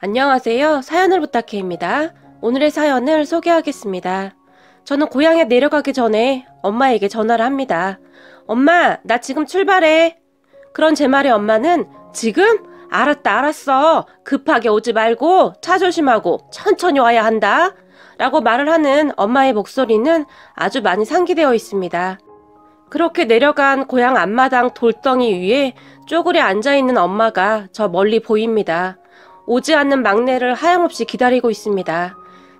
안녕하세요. 사연을 부탁해입니다. 오늘의 사연을 소개하겠습니다. 저는 고향에 내려가기 전에 엄마에게 전화를 합니다. 엄마, 나 지금 출발해. 그런 제 말에 엄마는 지금? 알았다, 알았어. 급하게 오지 말고 차 조심하고 천천히 와야 한다. 라고 말을 하는 엄마의 목소리는 아주 많이 상기되어 있습니다. 그렇게 내려간 고향 앞마당 돌덩이 위에 쪼그려 앉아있는 엄마가 저 멀리 보입니다. 오지 않는 막내를 하염없이 기다리고 있습니다.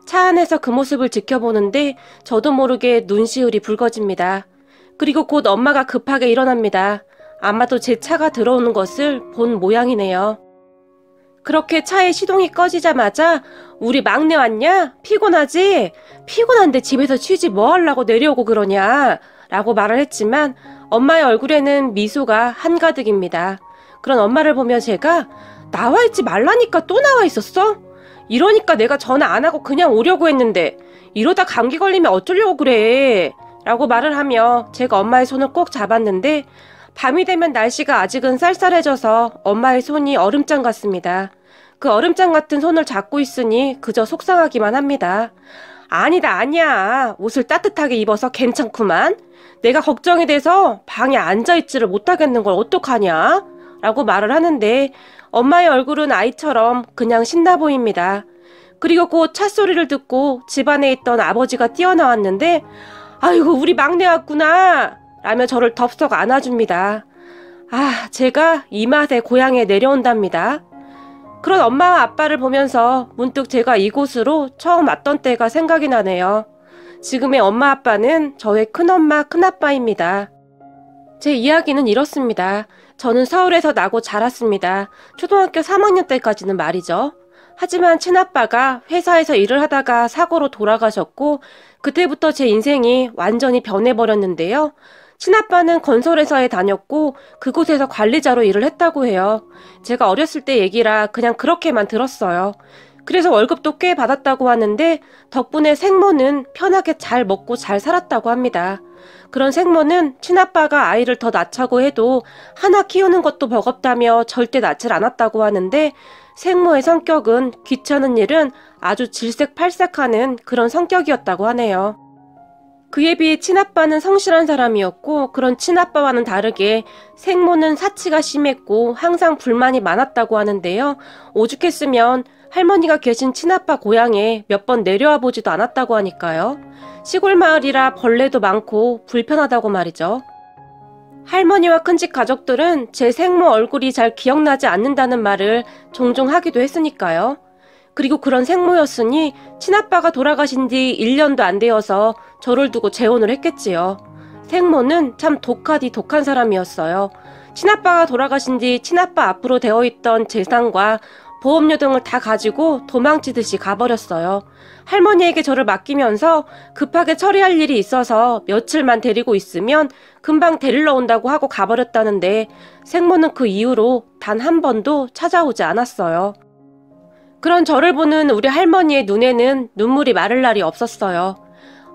차 안에서 그 모습을 지켜보는데 저도 모르게 눈시울이 붉어집니다. 그리고 곧 엄마가 급하게 일어납니다. 아마도 제 차가 들어오는 것을 본 모양이네요. 그렇게 차의 시동이 꺼지자마자 우리 막내 왔냐? 피곤하지? 피곤한데 집에서 쉬지 뭐 하려고 내려오고 그러냐? 라고 말을 했지만 엄마의 얼굴에는 미소가 한가득입니다. 그런 엄마를 보며 제가 나와 있지 말라니까 또 나와 있었어? 이러니까 내가 전화 안 하고 그냥 오려고 했는데 이러다 감기 걸리면 어쩌려고 그래? 라고 말을 하며 제가 엄마의 손을 꼭 잡았는데 밤이 되면 날씨가 아직은 쌀쌀해져서 엄마의 손이 얼음장 같습니다. 그 얼음장 같은 손을 잡고 있으니 그저 속상하기만 합니다. 아니다, 아니야. 옷을 따뜻하게 입어서 괜찮구만. 내가 걱정이 돼서 방에 앉아있지를 못하겠는 걸 어떡하냐? 라고 말을 하는데 엄마의 얼굴은 아이처럼 그냥 신나 보입니다. 그리고 곧 찻소리를 듣고 집안에 있던 아버지가 뛰어나왔는데 아이고 우리 막내 왔구나 라며 저를 덥석 안아줍니다. 아, 제가 이 맛에 고향에 내려온답니다. 그런 엄마와 아빠를 보면서 문득 제가 이곳으로 처음 왔던 때가 생각이 나네요. 지금의 엄마 아빠는 저의 큰엄마 큰아빠입니다. 제 이야기는 이렇습니다. 저는 서울에서 나고 자랐습니다. 초등학교 3학년 때까지는 말이죠. 하지만 친아빠가 회사에서 일을 하다가 사고로 돌아가셨고 그때부터 제 인생이 완전히 변해버렸는데요. 친아빠는 건설회사에 다녔고 그곳에서 관리자로 일을 했다고 해요. 제가 어렸을 때 얘기라 그냥 그렇게만 들었어요. 그래서 월급도 꽤 받았다고 하는데 덕분에 생모는 편하게 잘 먹고 잘 살았다고 합니다. 그런 생모는 친아빠가 아이를 더 낳자고 해도 하나 키우는 것도 버겁다며 절대 낳질 않았다고 하는데 생모의 성격은 귀찮은 일은 아주 질색팔색하는 그런 성격이었다고 하네요. 그에 비해 친아빠는 성실한 사람이었고 그런 친아빠와는 다르게 생모는 사치가 심했고 항상 불만이 많았다고 하는데요. 오죽했으면 할머니가 계신 친아빠 고향에 몇 번 내려와 보지도 않았다고 하니까요. 시골 마을이라 벌레도 많고 불편하다고 말이죠. 할머니와 큰집 가족들은 제 생모 얼굴이 잘 기억나지 않는다는 말을 종종 하기도 했으니까요. 그리고 그런 생모였으니 친아빠가 돌아가신 뒤 1년도 안 되어서 저를 두고 재혼을 했겠지요. 생모는 참 독하디 독한 사람이었어요. 친아빠가 돌아가신 뒤 친아빠 앞으로 되어있던 재산과 보험료 등을 다 가지고 도망치듯이 가버렸어요. 할머니에게 저를 맡기면서 급하게 처리할 일이 있어서 며칠만 데리고 있으면 금방 데리러 온다고 하고 가버렸다는데 생모는 그 이후로 단 한 번도 찾아오지 않았어요. 그런 저를 보는 우리 할머니의 눈에는 눈물이 마를 날이 없었어요.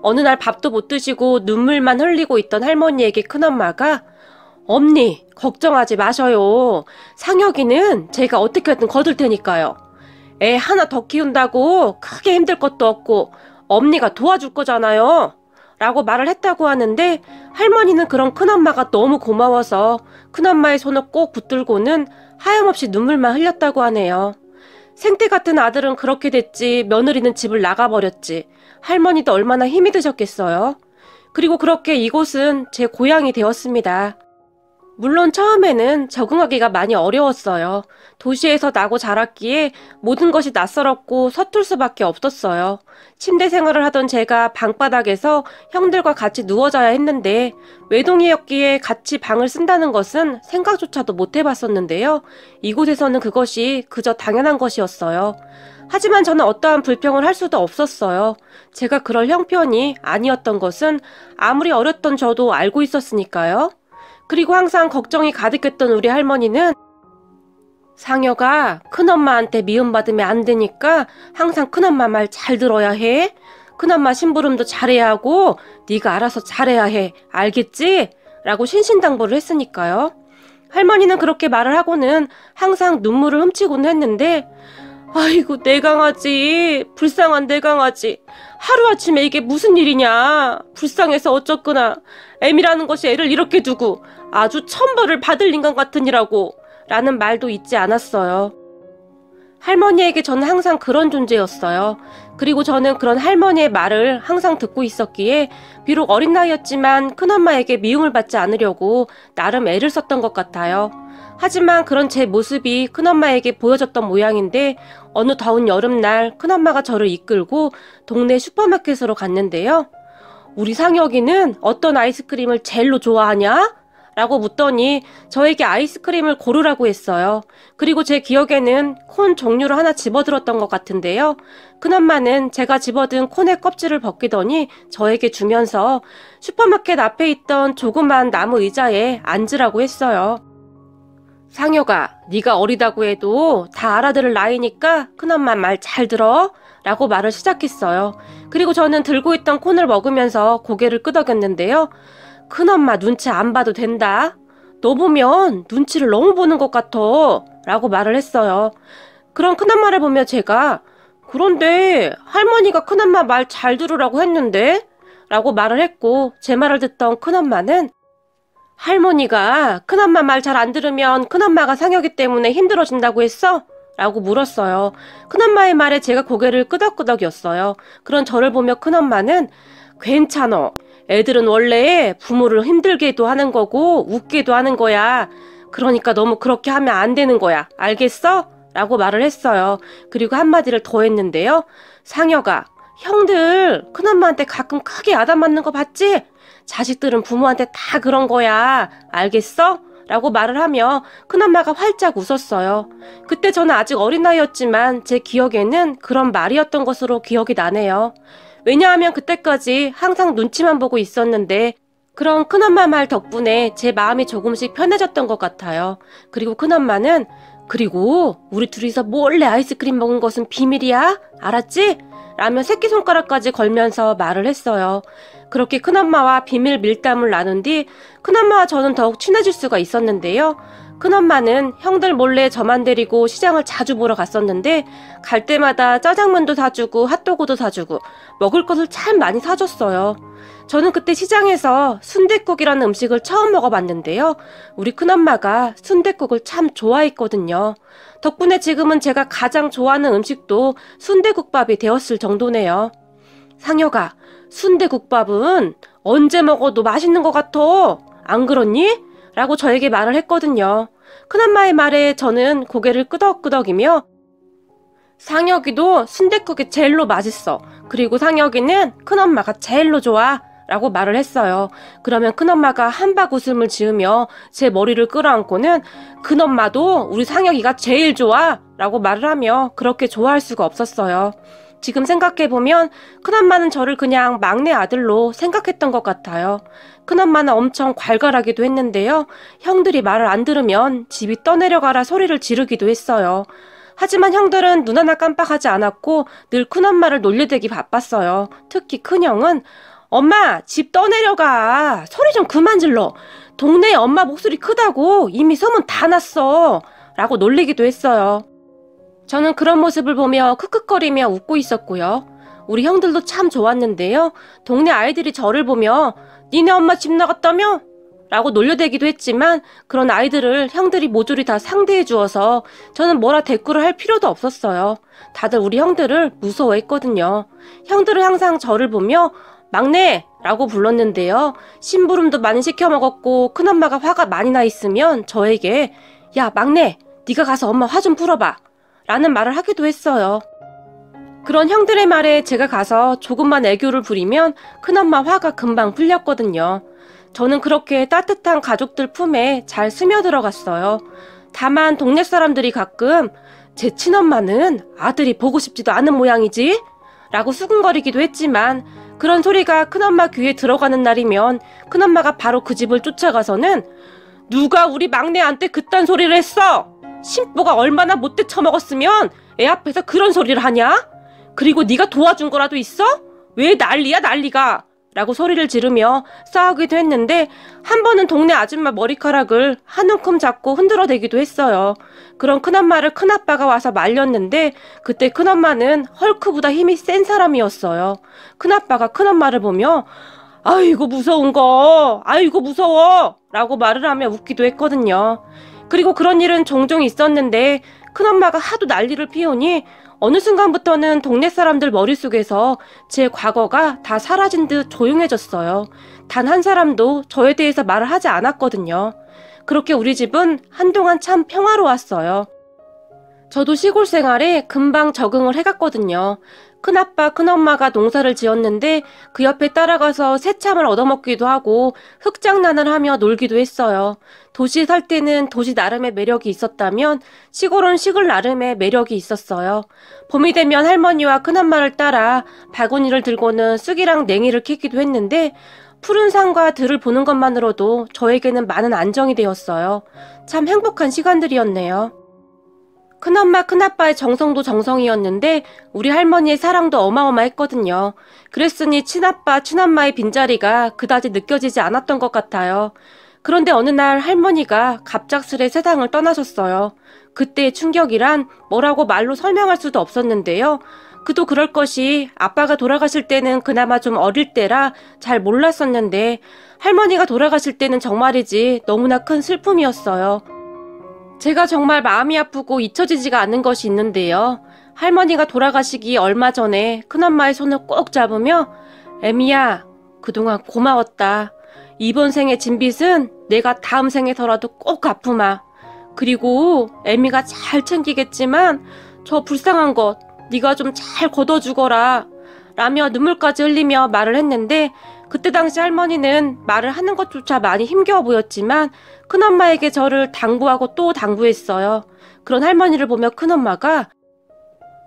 어느 날 밥도 못 드시고 눈물만 흘리고 있던 할머니에게 큰엄마가 엄니, 걱정하지 마셔요. 상혁이는 제가 어떻게든 거둘 테니까요. 애 하나 더 키운다고 크게 힘들 것도 없고 엄니가 도와줄 거잖아요. 라고 말을 했다고 하는데 할머니는 그런 큰엄마가 너무 고마워서 큰엄마의 손을 꼭 붙들고는 하염없이 눈물만 흘렸다고 하네요. 생태 같은 아들은 그렇게 됐지 며느리는 집을 나가버렸지. 할머니도 얼마나 힘이 드셨겠어요. 그리고 그렇게 이곳은 제 고향이 되었습니다. 물론 처음에는 적응하기가 많이 어려웠어요. 도시에서 나고 자랐기에 모든 것이 낯설었고 서툴 수밖에 없었어요. 침대 생활을 하던 제가 방바닥에서 형들과 같이 누워 자야 했는데 외동이었기에 같이 방을 쓴다는 것은 생각조차도 못 해봤었는데요. 이곳에서는 그것이 그저 당연한 것이었어요. 하지만 저는 어떠한 불평을 할 수도 없었어요. 제가 그럴 형편이 아니었던 것은 아무리 어렸던 저도 알고 있었으니까요. 그리고 항상 걱정이 가득했던 우리 할머니는 상혁아, 큰엄마한테 미움받으면 안 되니까 항상 큰엄마 말 잘 들어야 해. 큰엄마 심부름도 잘해야 하고 네가 알아서 잘해야 해. 알겠지? 라고 신신당부를 했으니까요. 할머니는 그렇게 말을 하고는 항상 눈물을 훔치곤 했는데 아이고, 내 강아지. 불쌍한 내 강아지. 하루아침에 이게 무슨 일이냐. 불쌍해서 어쩌구나. 애미라는 것이 애를 이렇게 두고 아주 천벌을 받을 인간 같으니라고. 라는 말도 잊지 않았어요. 할머니에게 저는 항상 그런 존재였어요. 그리고 저는 그런 할머니의 말을 항상 듣고 있었기에 비록 어린 나이였지만 큰엄마에게 미움을 받지 않으려고 나름 애를 썼던 것 같아요. 하지만 그런 제 모습이 큰엄마에게 보여졌던 모양인데 어느 더운 여름날 큰엄마가 저를 이끌고 동네 슈퍼마켓으로 갔는데요. 우리 상혁이는 어떤 아이스크림을 제일로 좋아하냐? 라고 묻더니 저에게 아이스크림을 고르라고 했어요. 그리고 제 기억에는 콘 종류를 하나 집어들었던 것 같은데요. 큰엄마는 제가 집어든 콘의 껍질을 벗기더니 저에게 주면서 슈퍼마켓 앞에 있던 조그만 나무 의자에 앉으라고 했어요. 상혁아, 네가 어리다고 해도 다 알아들을 나이니까 큰엄마 말 잘 들어 라고 말을 시작했어요. 그리고 저는 들고 있던 콘을 먹으면서 고개를 끄덕였는데요. 큰엄마 눈치 안 봐도 된다. 너 보면 눈치를 너무 보는 것 같아 라고 말을 했어요. 그런 큰엄마를 보며 제가 그런데 할머니가 큰엄마 말 잘 들으라고 했는데? 라고 말을 했고 제 말을 듣던 큰엄마는 할머니가 큰엄마 말 잘 안 들으면 큰엄마가 상혁이 때문에 힘들어진다고 했어? 라고 물었어요. 큰엄마의 말에 제가 고개를 끄덕끄덕였어요. 그런 저를 보며 큰엄마는 괜찮어. 애들은 원래 부모를 힘들게도 하는 거고 웃게도 하는 거야. 그러니까 너무 그렇게 하면 안 되는 거야. 알겠어? 라고 말을 했어요. 그리고 한마디를 더 했는데요. 상혁아, 형들 큰엄마한테 가끔 크게 야단맞는 거 봤지? 자식들은 부모한테 다 그런 거야. 알겠어? 라고 말을 하며 큰엄마가 활짝 웃었어요. 그때 저는 아직 어린 나이였지만 제 기억에는 그런 말이었던 것으로 기억이 나네요. 왜냐하면 그때까지 항상 눈치만 보고 있었는데 그런 큰엄마 말 덕분에 제 마음이 조금씩 편해졌던 것 같아요. 그리고 큰엄마는 그리고 우리 둘이서 몰래 아이스크림 먹은 것은 비밀이야? 알았지? 라며 새끼손가락까지 걸면서 말을 했어요. 그렇게 큰엄마와 비밀 밀담을 나눈 뒤 큰엄마와 저는 더욱 친해질 수가 있었는데요. 큰엄마는 형들 몰래 저만 데리고 시장을 자주 보러 갔었는데 갈 때마다 짜장면도 사주고 핫도그도 사주고 먹을 것을 참 많이 사줬어요. 저는 그때 시장에서 순댓국이라는 음식을 처음 먹어봤는데요. 우리 큰엄마가 순댓국을 참 좋아했거든요. 덕분에 지금은 제가 가장 좋아하는 음식도 순대국밥이 되었을 정도네요. 상혁아, 순대국밥은 언제 먹어도 맛있는 것 같아. 안 그렇니? 라고 저에게 말을 했거든요. 큰엄마의 말에 저는 고개를 끄덕끄덕이며 상혁이도 순댓국이 제일로 맛있어. 그리고 상혁이는 큰엄마가 제일로 좋아. 라고 말을 했어요. 그러면 큰엄마가 한박 웃음을 지으며 제 머리를 끌어안고는 큰엄마도 우리 상혁이가 제일 좋아. 라고 말을 하며 그렇게 좋아할 수가 없었어요. 지금 생각해보면 큰엄마는 저를 그냥 막내 아들로 생각했던 것 같아요. 큰엄마는 엄청 괄괄하기도 했는데요. 형들이 말을 안 들으면 집이 떠내려가라 소리를 지르기도 했어요. 하지만 형들은 눈 하나 깜빡하지 않았고 늘 큰엄마를 놀려대기 바빴어요. 특히 큰형은 엄마 집 떠내려가. 소리 좀 그만 질러. 동네에 엄마 목소리 크다고 이미 소문 다 났어. 라고 놀리기도 했어요. 저는 그런 모습을 보며 크크거리며 웃고 있었고요. 우리 형들도 참 좋았는데요. 동네 아이들이 저를 보며 니네 엄마 집 나갔다며? 라고 놀려대기도 했지만 그런 아이들을 형들이 모조리 다 상대해 주어서 저는 뭐라 대꾸를 할 필요도 없었어요. 다들 우리 형들을 무서워했거든요. 형들은 항상 저를 보며 막내! 라고 불렀는데요. 심부름도 많이 시켜 먹었고 큰엄마가 화가 많이 나 있으면 저에게 야 막내! 네가 가서 엄마 화 좀 풀어봐. 라는 말을 하기도 했어요. 그런 형들의 말에 제가 가서 조금만 애교를 부리면 큰엄마 화가 금방 풀렸거든요. 저는 그렇게 따뜻한 가족들 품에 잘 스며들어갔어요. 다만 동네 사람들이 가끔 제 친엄마는 아들이 보고 싶지도 않은 모양이지? 라고 수근거리기도 했지만 그런 소리가 큰엄마 귀에 들어가는 날이면 큰엄마가 바로 그 집을 쫓아가서는 누가 우리 막내한테 그딴 소리를 했어? 신보가 얼마나 못돼 처먹었으면 애 앞에서 그런 소리를 하냐? 그리고 네가 도와준 거라도 있어? 왜 난리야 난리가? 라고 소리를 지르며 싸우기도 했는데 한 번은 동네 아줌마 머리카락을 한 움큼 잡고 흔들어대기도 했어요. 그런 큰엄마를 큰아빠가 와서 말렸는데 그때 큰엄마는 헐크보다 힘이 센 사람이었어요. 큰아빠가 큰엄마를 보며 아이고 무서운 거, 아이고 무서워 라고 말을 하며 웃기도 했거든요. 그리고 그런 일은 종종 있었는데 큰엄마가 하도 난리를 피우니 어느 순간부터는 동네 사람들 머릿속에서 제 과거가 다 사라진 듯 조용해졌어요. 단 한 사람도 저에 대해서 말을 하지 않았거든요. 그렇게 우리 집은 한동안 참 평화로웠어요. 저도 시골 생활에 금방 적응을 해갔거든요. 큰아빠, 큰엄마가 농사를 지었는데 그 옆에 따라가서 새참을 얻어먹기도 하고 흙장난을 하며 놀기도 했어요. 도시에 살 때는 도시 나름의 매력이 있었다면 시골은 시골 나름의 매력이 있었어요. 봄이 되면 할머니와 큰엄마를 따라 바구니를 들고는 쑥이랑 냉이를 캐기도 했는데 푸른 산과 들을 보는 것만으로도 저에게는 많은 안정이 되었어요. 참 행복한 시간들이었네요. 큰엄마, 큰아빠의 정성도 정성이었는데 우리 할머니의 사랑도 어마어마했거든요. 그랬으니 친아빠, 친엄마의 빈자리가 그다지 느껴지지 않았던 것 같아요. 그런데 어느 날 할머니가 갑작스레 세상을 떠나셨어요. 그때의 충격이란 뭐라고 말로 설명할 수도 없었는데요. 그도 그럴 것이 아빠가 돌아가실 때는 그나마 좀 어릴 때라 잘 몰랐었는데 할머니가 돌아가실 때는 정말이지 너무나 큰 슬픔이었어요. 제가 정말 마음이 아프고 잊혀지지가 않는 것이 있는데요. 할머니가 돌아가시기 얼마 전에 큰엄마의 손을 꼭 잡으며 애미야, 그동안 고마웠다. 이번 생의 진빚은 내가 다음 생에서라도 꼭 갚으마. 그리고 애미가 잘 챙기겠지만 저 불쌍한 것 네가 좀 잘 걷어주거라 라며 눈물까지 흘리며 말을 했는데 그때 당시 할머니는 말을 하는 것조차 많이 힘겨워 보였지만 큰엄마에게 저를 당부하고 또 당부했어요. 그런 할머니를 보며 큰엄마가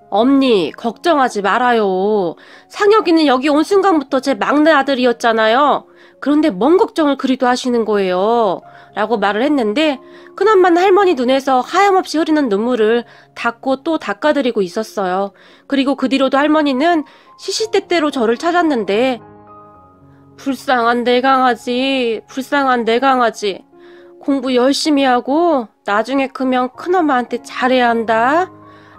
엄니 걱정하지 말아요. 상혁이는 여기 온 순간부터 제 막내 아들이었잖아요. 그런데 뭔 걱정을 그리도 하시는 거예요. 라고 말을 했는데 큰엄마는 할머니 눈에서 하염없이 흐르는 눈물을 닦고 또 닦아드리고 있었어요. 그리고 그 뒤로도 할머니는 시시때때로 저를 찾았는데 불쌍한 내 강아지, 불쌍한 내 강아지. 공부 열심히 하고 나중에 크면 큰엄마한테 잘해야 한다.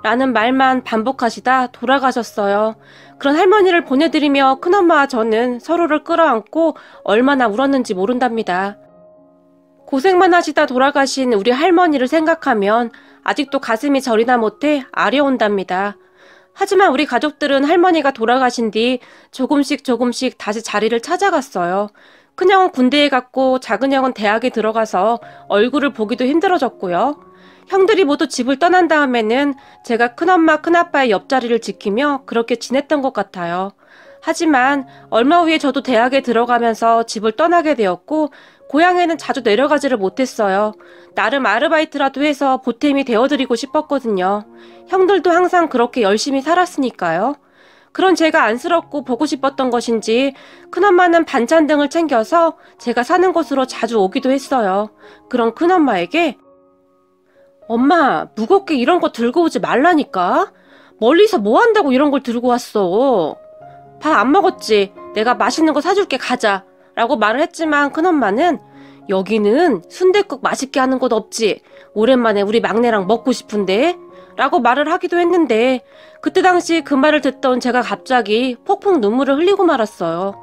라는 말만 반복하시다 돌아가셨어요. 그런 할머니를 보내드리며 큰엄마와 저는 서로를 끌어안고 얼마나 울었는지 모른답니다. 고생만 하시다 돌아가신 우리 할머니를 생각하면 아직도 가슴이 저리나 못해 아려온답니다. 하지만 우리 가족들은 할머니가 돌아가신 뒤 조금씩 다시 자리를 찾아갔어요. 큰형은 군대에 갔고 작은형은 대학에 들어가서 얼굴을 보기도 힘들어졌고요. 형들이 모두 집을 떠난 다음에는 제가 큰엄마, 큰아빠의 옆자리를 지키며 그렇게 지냈던 것 같아요. 하지만 얼마 후에 저도 대학에 들어가면서 집을 떠나게 되었고 고향에는 자주 내려가지를 못했어요. 나름 아르바이트라도 해서 보탬이 되어드리고 싶었거든요. 형들도 항상 그렇게 열심히 살았으니까요. 그런 제가 안쓰럽고 보고 싶었던 것인지 큰엄마는 반찬 등을 챙겨서 제가 사는 곳으로 자주 오기도 했어요. 그런 큰엄마에게 엄마, 무겁게 이런 거 들고 오지 말라니까? 멀리서 뭐 한다고 이런 걸 들고 왔어? 밥 안 먹었지? 내가 맛있는 거 사줄게, 가자. 라고 말을 했지만 큰엄마는 여기는 순댓국 맛있게 하는 곳 없지? 오랜만에 우리 막내랑 먹고 싶은데? 라고 말을 하기도 했는데 그때 당시 그 말을 듣던 제가 갑자기 폭풍 눈물을 흘리고 말았어요.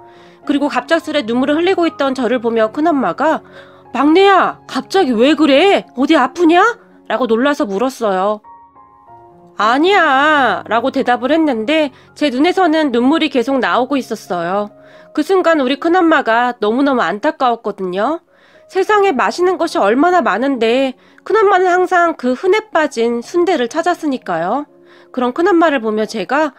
그리고 갑작스레 눈물을 흘리고 있던 저를 보며 큰엄마가 막내야, 갑자기 왜 그래? 어디 아프냐? 라고 놀라서 물었어요. 아니야 라고 대답을 했는데 제 눈에서는 눈물이 계속 나오고 있었어요. 그 순간 우리 큰엄마가 너무너무 안타까웠거든요. 세상에 맛있는 것이 얼마나 많은데 큰엄마는 항상 그 흔해 빠진 순대를 찾았으니까요. 그런 큰엄마를 보며 제가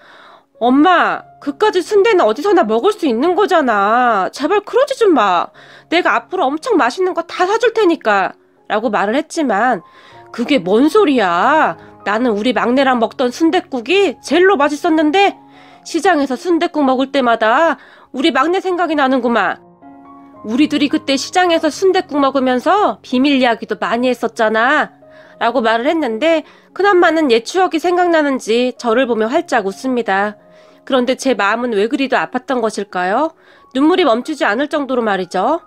엄마, 그까짓 순대는 어디서나 먹을 수 있는 거잖아. 제발 그러지 좀 마. 내가 앞으로 엄청 맛있는 거 다 사줄 테니까 라고 말을 했지만 그게 뭔 소리야. 나는 우리 막내랑 먹던 순댓국이 제일로 맛있었는데 시장에서 순댓국 먹을 때마다 우리 막내 생각이 나는구만. 우리들이 그때 시장에서 순댓국 먹으면서 비밀 이야기도 많이 했었잖아. 라고 말을 했는데 큰엄마는 옛 추억이 생각나는지 저를 보며 활짝 웃습니다. 그런데 제 마음은 왜 그리도 아팠던 것일까요? 눈물이 멈추지 않을 정도로 말이죠.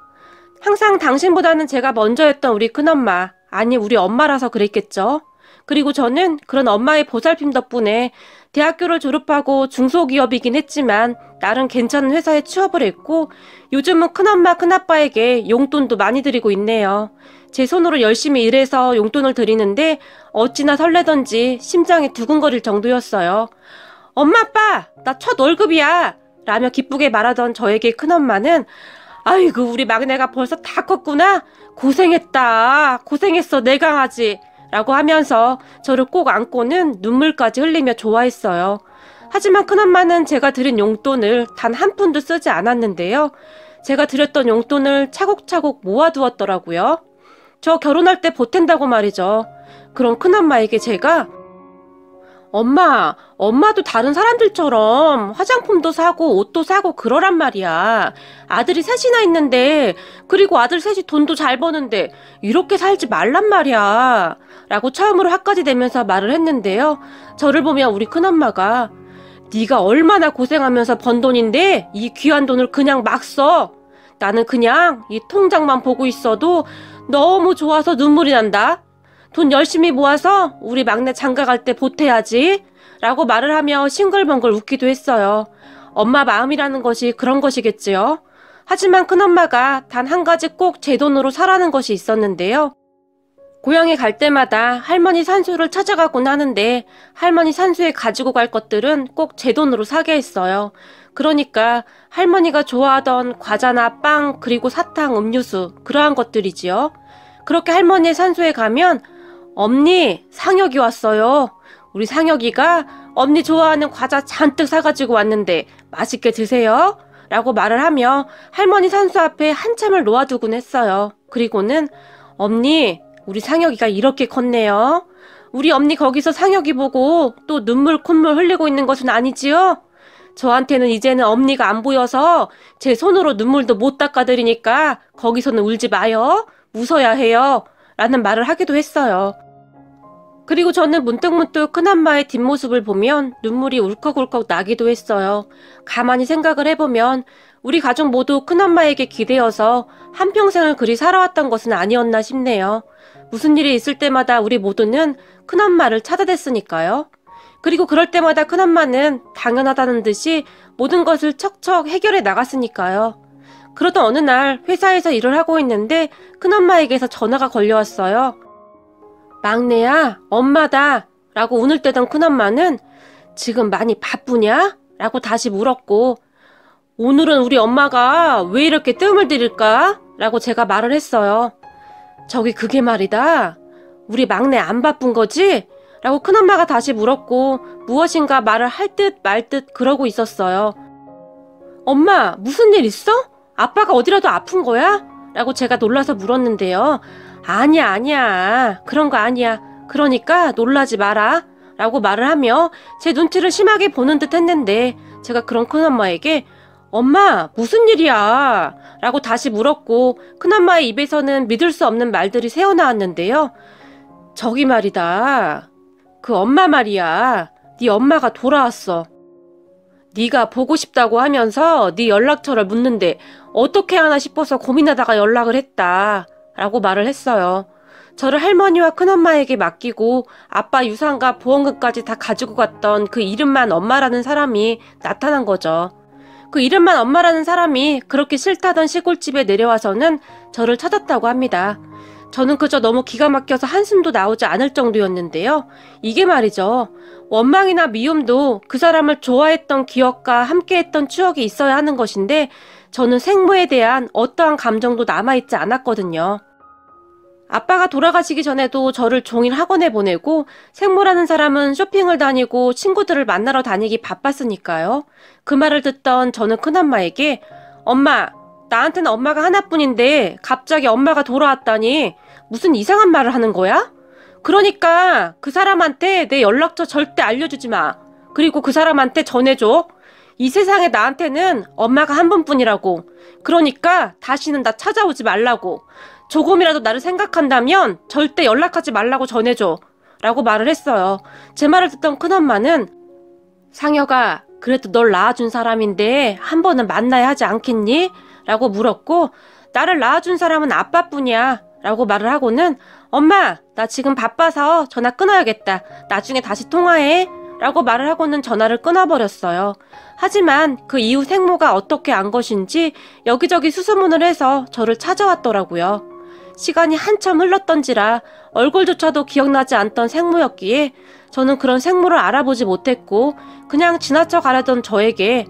항상 당신보다는 제가 먼저였던 우리 큰엄마, 아니 우리 엄마라서 그랬겠죠. 그리고 저는 그런 엄마의 보살핌 덕분에 대학교를 졸업하고 중소기업이긴 했지만 나름 괜찮은 회사에 취업을 했고 요즘은 큰엄마 큰아빠에게 용돈도 많이 드리고 있네요. 제 손으로 열심히 일해서 용돈을 드리는데 어찌나 설레던지 심장이 두근거릴 정도였어요. 엄마 아빠 나 첫 월급이야 라며 기쁘게 말하던 저에게 큰엄마는 아이고 우리 막내가 벌써 다 컸구나. 고생했다. 고생했어 내 강아지. 라고 하면서 저를 꼭 안고는 눈물까지 흘리며 좋아했어요. 하지만 큰엄마는 제가 드린 용돈을 단 한 푼도 쓰지 않았는데요. 제가 드렸던 용돈을 차곡차곡 모아두었더라고요. 저 결혼할 때 보탠다고 말이죠. 그런 큰엄마에게 제가 엄마도 다른 사람들처럼 화장품도 사고 옷도 사고 그러란 말이야. 아들이 셋이나 있는데 그리고 아들 셋이 돈도 잘 버는데 이렇게 살지 말란 말이야. 라고 처음으로 화까지 내면서 말을 했는데요. 저를 보며 우리 큰엄마가 네가 얼마나 고생하면서 번 돈인데 이 귀한 돈을 그냥 막 써. 나는 그냥 이 통장만 보고 있어도 너무 좋아서 눈물이 난다. 돈 열심히 모아서 우리 막내 장가 갈 때 보태야지 라고 말을 하며 싱글벙글 웃기도 했어요. 엄마 마음이라는 것이 그런 것이겠지요. 하지만 큰엄마가 단 한 가지 꼭 제 돈으로 사라는 것이 있었는데요. 고향에 갈 때마다 할머니 산소를 찾아가곤 하는데 할머니 산소에 가지고 갈 것들은 꼭 제 돈으로 사게 했어요. 그러니까 할머니가 좋아하던 과자나 빵 그리고 사탕, 음료수 그러한 것들이지요. 그렇게 할머니의 산소에 가면 엄니 상혁이 왔어요. 우리 상혁이가 엄니 좋아하는 과자 잔뜩 사가지고 왔는데 맛있게 드세요. 라고 말을 하며 할머니 산소 앞에 한참을 놓아두곤 했어요. 그리고는 엄니 우리 상혁이가 이렇게 컸네요. 우리 엄니 거기서 상혁이 보고 또 눈물 콧물 흘리고 있는 것은 아니지요? 저한테는 이제는 엄니가 안 보여서 제 손으로 눈물도 못 닦아드리니까 거기서는 울지 마요. 웃어야 해요. 라는 말을 하기도 했어요. 그리고 저는 문득문득 큰엄마의 뒷모습을 보면 눈물이 울컥울컥 나기도 했어요. 가만히 생각을 해보면 우리 가족 모두 큰엄마에게 기대어서 한평생을 그리 살아왔던 것은 아니었나 싶네요. 무슨 일이 있을 때마다 우리 모두는 큰엄마를 찾아댔으니까요. 그리고 그럴 때마다 큰엄마는 당연하다는 듯이 모든 것을 척척 해결해 나갔으니까요. 그러던 어느 날 회사에서 일을 하고 있는데 큰엄마에게서 전화가 걸려왔어요. 막내야, 엄마다 라고 운을 떼던 큰엄마는 지금 많이 바쁘냐? 라고 다시 물었고 오늘은 우리 엄마가 왜 이렇게 뜸을 들일까? 라고 제가 말을 했어요. 저기 그게 말이다. 우리 막내 안 바쁜 거지? 라고 큰엄마가 다시 물었고 무엇인가 말을 할 듯 말 듯 그러고 있었어요. 엄마, 무슨 일 있어? 아빠가 어디라도 아픈 거야? 라고 제가 놀라서 물었는데요. 아니야. 그런 거 아니야. 그러니까 놀라지 마라. 라고 말을 하며 제 눈치를 심하게 보는 듯 했는데 제가 그런 큰엄마에게 엄마, 무슨 일이야? 라고 다시 물었고 큰엄마의 입에서는 믿을 수 없는 말들이 새어나왔는데요. 저기 말이다. 그 엄마 말이야. 네 엄마가 돌아왔어. 네가 보고 싶다고 하면서 네 연락처를 묻는데 어떻게 하나 싶어서 고민하다가 연락을 했다. 라고 말을 했어요. 저를 할머니와 큰엄마에게 맡기고 아빠 유산과 보험금까지 다 가지고 갔던 그 이름만 엄마라는 사람이 나타난 거죠. 그 이름만 엄마라는 사람이 그렇게 싫다던 시골집에 내려와서는 저를 찾았다고 합니다. 저는 그저 너무 기가 막혀서 한숨도 나오지 않을 정도였는데요. 이게 말이죠. 원망이나 미움도 그 사람을 좋아했던 기억과 함께했던 추억이 있어야 하는 것인데 저는 생모에 대한 어떠한 감정도 남아있지 않았거든요. 아빠가 돌아가시기 전에도 저를 종일 학원에 보내고 생모라는 사람은 쇼핑을 다니고 친구들을 만나러 다니기 바빴으니까요. 그 말을 듣던 저는 큰엄마에게 엄마, 나한테는 엄마가 하나뿐인데 갑자기 엄마가 돌아왔다니 무슨 이상한 말을 하는 거야? 그러니까 그 사람한테 내 연락처 절대 알려주지 마. 그리고 그 사람한테 전해줘. 이 세상에 나한테는 엄마가 한 분뿐이라고. 그러니까 다시는 나 찾아오지 말라고. 조금이라도 나를 생각한다면 절대 연락하지 말라고 전해줘. 라고 말을 했어요. 제 말을 듣던 큰엄마는 상혁아, 그래도 널 낳아준 사람인데 한 번은 만나야 하지 않겠니? 라고 물었고, 나를 낳아준 사람은 아빠뿐이야 라고 말을 하고는, 엄마, 나 지금 바빠서 전화 끊어야겠다. 나중에 다시 통화해 라고 말을 하고는 전화를 끊어버렸어요. 하지만 그 이후 생모가 어떻게 안 것인지 여기저기 수소문을 해서 저를 찾아왔더라고요. 시간이 한참 흘렀던지라 얼굴조차도 기억나지 않던 생모였기에 저는 그런 생모를 알아보지 못했고 그냥 지나쳐 가려던 저에게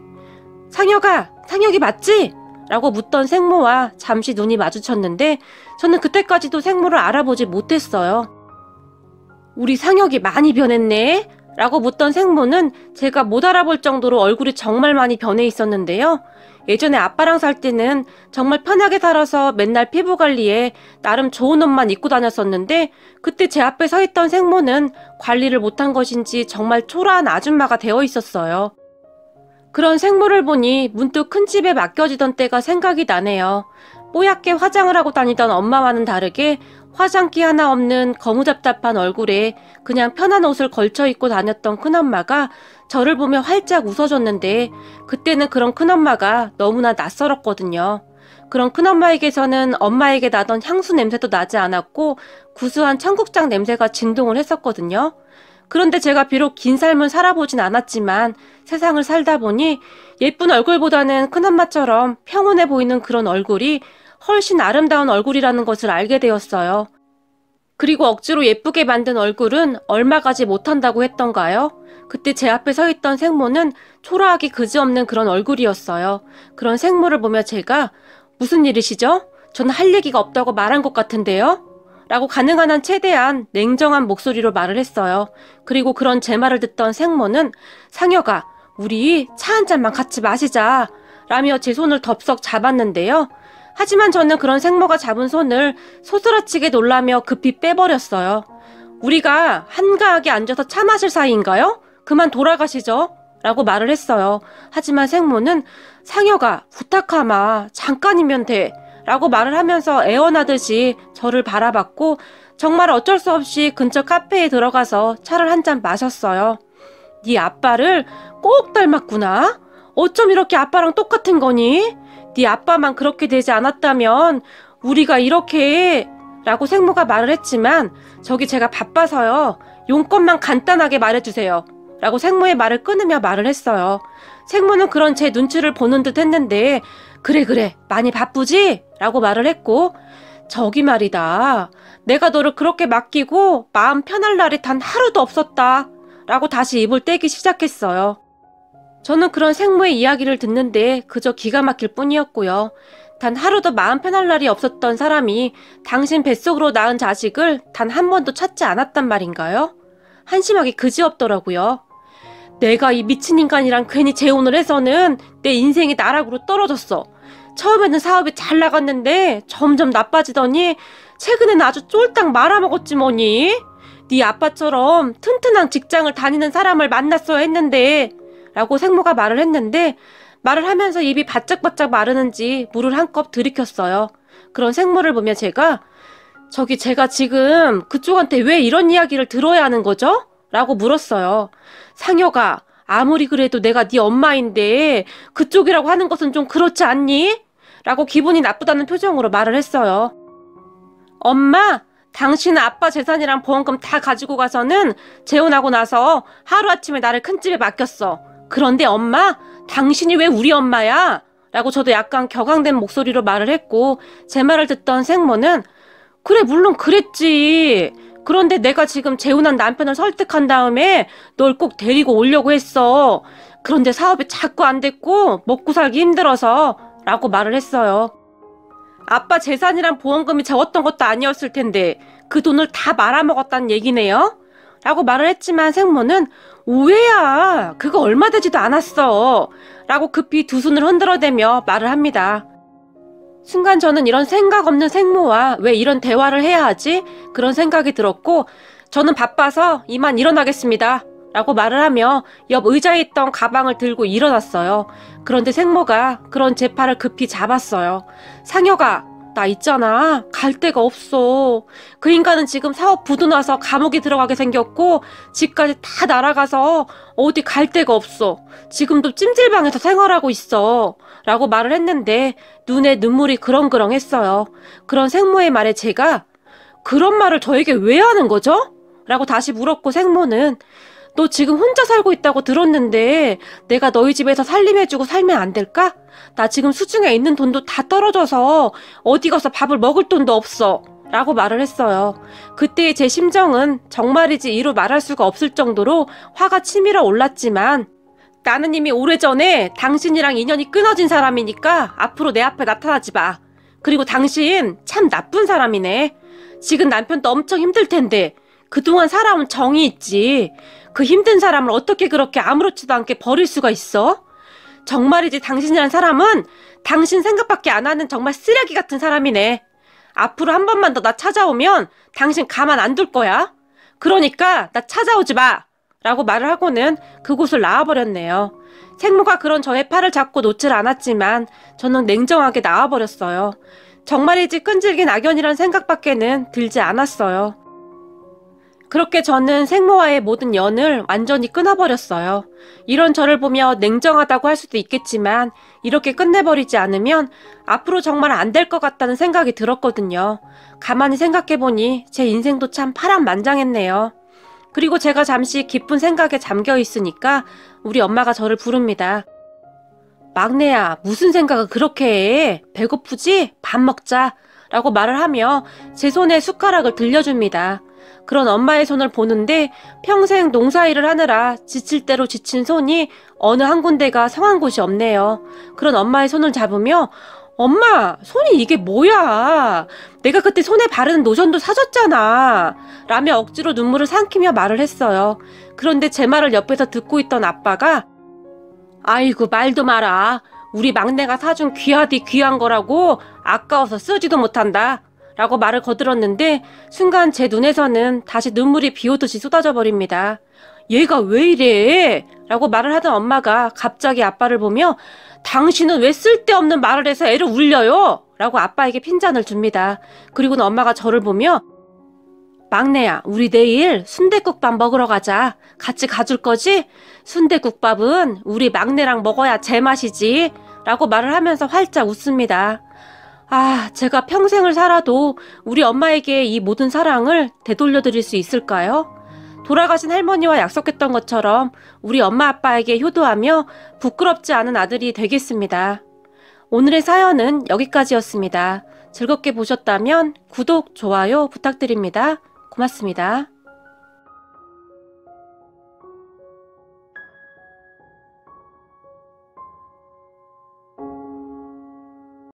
상혁아, 상혁이 맞지? 라고 묻던 생모와 잠시 눈이 마주쳤는데 저는 그때까지도 생모를 알아보지 못했어요. 우리 상혁이 많이 변했네? 라고 묻던 생모는 제가 못 알아볼 정도로 얼굴이 정말 많이 변해 있었는데요. 예전에 아빠랑 살 때는 정말 편하게 살아서 맨날 피부 관리에 나름 좋은 옷만 입고 다녔었는데 그때 제 앞에 서 있던 생모는 관리를 못한 것인지 정말 초라한 아줌마가 되어 있었어요. 그런 생모를 보니 문득 큰 집에 맡겨지던 때가 생각이 나네요. 뽀얗게 화장을 하고 다니던 엄마와는 다르게 화장기 하나 없는 거무잡잡한 얼굴에 그냥 편한 옷을 걸쳐 입고 다녔던 큰엄마가 저를 보며 활짝 웃어줬는데 그때는 그런 큰엄마가 너무나 낯설었거든요. 그런 큰엄마에게서는 엄마에게 나던 향수 냄새도 나지 않았고 구수한 청국장 냄새가 진동을 했었거든요. 그런데 제가 비록 긴 삶을 살아보진 않았지만 세상을 살다 보니 예쁜 얼굴보다는 큰엄마처럼 평온해 보이는 그런 얼굴이 훨씬 아름다운 얼굴이라는 것을 알게 되었어요. 그리고 억지로 예쁘게 만든 얼굴은 얼마 가지 못한다고 했던가요? 그때 제 앞에 서 있던 생모는 초라하기 그지없는 그런 얼굴이었어요. 그런 생모를 보며 제가 무슨 일이시죠? 저는 할 얘기가 없다고 말한 것 같은데요? 라고 가능한 한 최대한 냉정한 목소리로 말을 했어요. 그리고 그런 제 말을 듣던 생모는 상혁아, 우리 차 한 잔만 같이 마시자 라며 제 손을 덥석 잡았는데요. 하지만 저는 그런 생모가 잡은 손을 소스라치게 놀라며 급히 빼버렸어요. 우리가 한가하게 앉아서 차 마실 사이인가요? 그만 돌아가시죠. 라고 말을 했어요. 하지만 생모는 상혁아, 부탁하마. 잠깐이면 돼. 라고 말을 하면서 애원하듯이 저를 바라봤고 정말 어쩔 수 없이 근처 카페에 들어가서 차를 한 잔 마셨어요. 네 아빠를 꼭 닮았구나. 어쩜 이렇게 아빠랑 똑같은 거니? 네 아빠만 그렇게 되지 않았다면 우리가 이렇게 라고 생모가 말을 했지만 저기 제가 바빠서요. 용건만 간단하게 말해주세요. 라고 생모의 말을 끊으며 말을 했어요. 생모는 그런 제 눈치를 보는 듯 했는데 그래 많이 바쁘지? 라고 말을 했고 저기 말이다. 내가 너를 그렇게 맡기고 마음 편할 날이 단 하루도 없었다. 라고 다시 입을 떼기 시작했어요. 저는 그런 생모의 이야기를 듣는데 그저 기가 막힐 뿐이었고요. 단 하루도 마음 편할 날이 없었던 사람이 당신 뱃속으로 낳은 자식을 단 한 번도 찾지 않았단 말인가요? 한심하게 그지없더라고요. 내가 이 미친 인간이랑 괜히 재혼을 해서는 내 인생이 나락으로 떨어졌어. 처음에는 사업이 잘 나갔는데 점점 나빠지더니 최근에는 아주 쫄딱 말아먹었지 뭐니. 네 아빠처럼 튼튼한 직장을 다니는 사람을 만났어야 했는데 라고 생모가 말을 했는데 말을 하면서 입이 바짝바짝 마르는지 물을 한 컵 들이켰어요. 그런 생모를 보며 제가 저기 제가 지금 그쪽한테 왜 이런 이야기를 들어야 하는 거죠? 라고 물었어요. 상혁아, 아무리 그래도 내가 네 엄마인데 그쪽이라고 하는 것은 좀 그렇지 않니? 라고 기분이 나쁘다는 표정으로 말을 했어요. 엄마, 당신은 아빠 재산이랑 보험금 다 가지고 가서는 재혼하고 나서 하루아침에 나를 큰 집에 맡겼어. 그런데 엄마, 당신이 왜 우리 엄마야? 라고 저도 약간 격앙된 목소리로 말을 했고 제 말을 듣던 생모는 그래 물론 그랬지. 그런데 내가 지금 재혼한 남편을 설득한 다음에 널 꼭 데리고 오려고 했어. 그런데 사업이 자꾸 안 됐고 먹고 살기 힘들어서 라고 말을 했어요. 아빠 재산이랑 보험금이 적었던 것도 아니었을 텐데 그 돈을 다 말아먹었다는 얘기네요? 라고 말을 했지만 생모는 오해야. 그거 얼마 되지도 않았어. 라고 급히 두 손을 흔들어대며 말을 합니다. 순간 저는 이런 생각 없는 생모와 왜 이런 대화를 해야 하지? 그런 생각이 들었고 저는 바빠서 이만 일어나겠습니다. 라고 말을 하며 옆 의자에 있던 가방을 들고 일어났어요. 그런데 생모가 그런 제 팔을 급히 잡았어요. 상혁아, 나 있잖아. 갈 데가 없어. 그 인간은 지금 사업 부도 나서 감옥에 들어가게 생겼고 집까지 다 날아가서 어디 갈 데가 없어. 지금도 찜질방에서 생활하고 있어. 라고 말을 했는데 눈에 눈물이 그렁그렁했어요. 그런 생모의 말에 제가 그런 말을 저에게 왜 하는 거죠? 라고 다시 물었고 생모는 너 지금 혼자 살고 있다고 들었는데 내가 너희 집에서 살림해주고 살면 안 될까? 나 지금 수중에 있는 돈도 다 떨어져서 어디 가서 밥을 먹을 돈도 없어. 라고 말을 했어요. 그때의 제 심정은 정말이지 이루 말할 수가 없을 정도로 화가 치밀어 올랐지만 나는 이미 오래전에 당신이랑 인연이 끊어진 사람이니까 앞으로 내 앞에 나타나지 마. 그리고 당신 참 나쁜 사람이네. 지금 남편도 엄청 힘들 텐데 그동안 살아온 정이 있지. 그 힘든 사람을 어떻게 그렇게 아무렇지도 않게 버릴 수가 있어? 정말이지 당신이란 사람은 당신 생각밖에 안 하는 정말 쓰레기 같은 사람이네. 앞으로 한 번만 더 나 찾아오면 당신 가만 안 둘 거야. 그러니까 나 찾아오지 마. 라고 말을 하고는 그곳을 나와버렸네요. 생모가 그런 저의 팔을 잡고 놓질 않았지만 저는 냉정하게 나와버렸어요. 정말이지 끈질긴 악연이란 생각밖에는 들지 않았어요. 그렇게 저는 생모와의 모든 연을 완전히 끊어버렸어요. 이런 저를 보며 냉정하다고 할 수도 있겠지만 이렇게 끝내버리지 않으면 앞으로 정말 안 될 것 같다는 생각이 들었거든요. 가만히 생각해보니 제 인생도 참 파란만장했네요. 그리고 제가 잠시 깊은 생각에 잠겨 있으니까 우리 엄마가 저를 부릅니다. 막내야, 무슨 생각을 그렇게 해? 배고프지? 밥 먹자. 라고 말을 하며 제 손에 숟가락을 들려줍니다. 그런 엄마의 손을 보는데 평생 농사일을 하느라 지칠 대로 지친 손이 어느 한 군데가 성한 곳이 없네요. 그런 엄마의 손을 잡으며 엄마, 손이 이게 뭐야? 내가 그때 손에 바르는 로션도 사줬잖아. 라며 억지로 눈물을 삼키며 말을 했어요. 그런데 제 말을 옆에서 듣고 있던 아빠가 아이고 말도 마라. 우리 막내가 사준 귀하디 귀한 거라고 아까워서 쓰지도 못한다. 라고 말을 거들었는데 순간 제 눈에서는 다시 눈물이 비오듯이 쏟아져 버립니다. 얘가 왜 이래? 라고 말을 하던 엄마가 갑자기 아빠를 보며 당신은 왜 쓸데없는 말을 해서 애를 울려요? 라고 아빠에게 핀잔을 줍니다. 그리고는 엄마가 저를 보며 막내야, 우리 내일 순댓국밥 먹으러 가자. 같이 가줄 거지? 순댓국밥은 우리 막내랑 먹어야 제맛이지. 라고 말을 하면서 활짝 웃습니다. 아, 제가 평생을 살아도 우리 엄마에게 이 모든 사랑을 되돌려드릴 수 있을까요? 돌아가신 할머니와 약속했던 것처럼 우리 엄마 아빠에게 효도하며 부끄럽지 않은 아들이 되겠습니다. 오늘의 사연은 여기까지였습니다. 즐겁게 보셨다면 구독, 좋아요 부탁드립니다. 고맙습니다.